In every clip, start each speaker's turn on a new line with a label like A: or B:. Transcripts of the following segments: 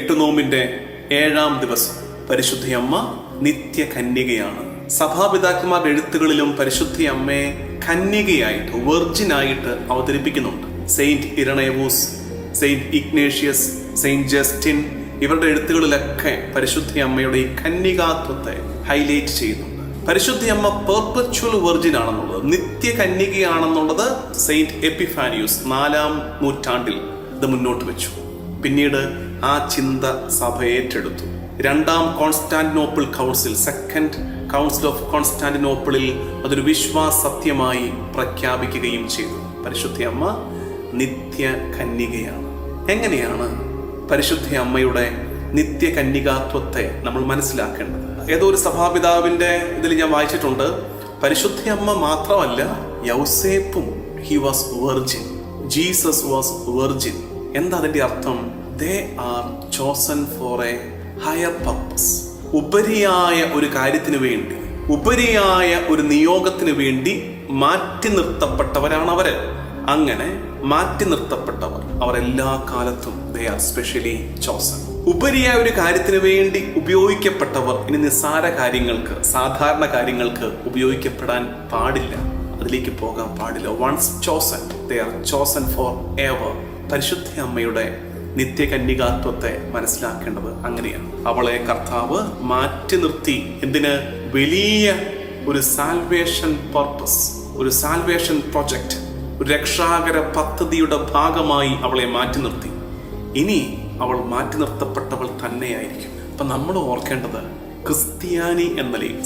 A: എട്ടുനോമ്പിന്റെ 7-ാം ദിവസം പരിശുദ്ധയമ്മ നിത്യകന്യകയാണ്. സഭാപിതാക്കന്മാരുടെ എഴുത്തുകളിലും പരിശുദ്ധയമ്മയെ കന്യകയായിട്ട്, വെർജിനായിട്ട് അവതരിപ്പിക്കുന്നുണ്ട്. Saint Irenaeus, Saint Ignatius, Saint Justin ഇവരുടെ എഴുത്തുകളിലൊക്കെ പരിശുദ്ധയമ്മയുടെ ഈ കന്യകാത്വത്തെ ഹൈലൈറ്റ് ചെയ്യുന്നുണ്ട്. പരിശുദ്ധയമ്മ പെർപെച്വൽ വെർജിൻ ആണെന്നുള്ളത്, നിത്യകന്യകയാണെന്നുള്ളത് സെയിന്റ് എപ്പിഫാനിയൂസ് 4-ാം നൂറ്റാണ്ടിൽ ഇത് മുന്നോട്ട് വെച്ചു. പിന്നീട് ആ ചിന്ത സഭ ഏറ്റെടുത്തു. 2-ാം Constantinople council, second council of കോൺസ്റ്റാന്റിനോപ്പിളിൽ അതൊരു വിശ്വാസ സത്യമായി പ്രഖ്യാപിക്കുകയും ചെയ്തു. പരിശുദ്ധയമ്മ നിത്യകന്യകയാണ്. എങ്ങനെയാണ് പരിശുദ്ധയമ്മയുടെ നിത്യകന്യകാത്വത്തെ നമ്മൾ മനസ്സിലാക്കേണ്ടത്? ഏതോ ഒരു സഭാപിതാവിന്റെ ഇതിൽ ഞാൻ വായിച്ചിട്ടുണ്ട്, പരിശുദ്ധയമ്മ മാത്രമല്ല യൗസേപ്പും he was virgin, Jesus was virgin. എന്താ അതിന്റെ അർത്ഥം? They are chosen for a higher purpose. ഉപരിയായ ഒരു കാര്യത്തിന് വേണ്ടി, ഉപരിയായ ഒരു നിയോഗത്തിന് വേണ്ടി മാറ്റി നിർത്തപ്പെട്ടവരാണ് അവര്. അങ്ങനെ മാറ്റി നിർത്തപ്പെട്ടവർ, അവർ എല്ലാ കാലത്തും ദേ ആർ സ്പെഷ്യലി ചോസൻ. ഉപരിയായ ഒരു കാര്യത്തിന് വേണ്ടി ഉപയോഗിക്കപ്പെട്ടവർ ഇനി നിസ്സാര കാര്യങ്ങൾക്ക്, സാധാരണ കാര്യങ്ങൾക്ക് ഉപയോഗിക്കപ്പെടാൻ പാടില്ല, അതിലേക്ക് പോകാൻ പാടില്ല. Once chosen, they are chosen forever. പരിശുദ്ധ അമ്മയുടെ നിത്യകന്യകാത്വത്തെ മനസ്സിലാക്കേണ്ടത് അങ്ങനെയാണ്. അവളെ കർത്താവ് മാറ്റി നിർത്തി. എന്തിന്? വലിയ ഒരു സാൽവേഷൻ പർപ്പസ്, ഒരു സാൽവേഷൻ പ്രൊജക്ട്, ഒരു രക്ഷാകര പദ്ധതിയുടെ ഭാഗമായി അവളെ മാറ്റി നിർത്തി. ഇനി അവൾ മാറ്റി നിർത്തപ്പെട്ടവൾ തന്നെയായിരിക്കും. അപ്പൊ നമ്മൾ ഓർക്കേണ്ടത്, ക്രിസ്ത്യാനി എന്ന നിലയിൽ,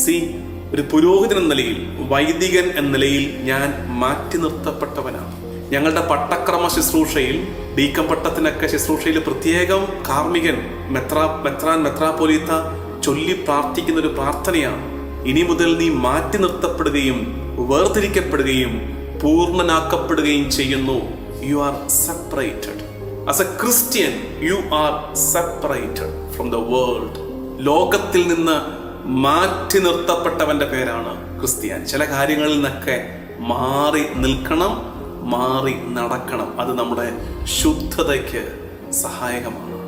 A: ഒരു പുരോഹിതൻ എന്ന നിലയിൽ, വൈദികൻ എന്ന നിലയിൽ ഞാൻ മാറ്റി നിർത്തപ്പെട്ടവനാണ്. ഞങ്ങളുടെ പട്ടക്രമ ശുശ്രൂഷയിൽ, ഡീക്കം പട്ടത്തിനൊക്കെ ശുശ്രൂഷയിൽ പ്രത്യേകം കാർമികൻ, മെത്രാപോലീത്ത ചൊല്ലി പ്രാർത്ഥിക്കുന്ന ഒരു പ്രാർത്ഥനയാണ്, ഇനി മുതൽ നീ മാറ്റി നിർത്തപ്പെടുകയും വേർതിരിക്കപ്പെടുകയും പൂർണ്ണനാക്കപ്പെടുകയും ചെയ്യുന്നു. You are separated as A Christian. You are separated from the world. ലോകത്തിൽ നിന്ന് മാറ്റി നിർത്തപ്പെട്ടവന്റെ പേരാണ് ക്രിസ്ത്യാനി. ചില കാര്യങ്ങളിൽ നിന്നൊക്കെ മാറി നിൽക്കണം, മാറി നടക്കണം. അത് നമ്മുടെ ശുദ്ധതയ്ക്ക് സഹായകമാണ്.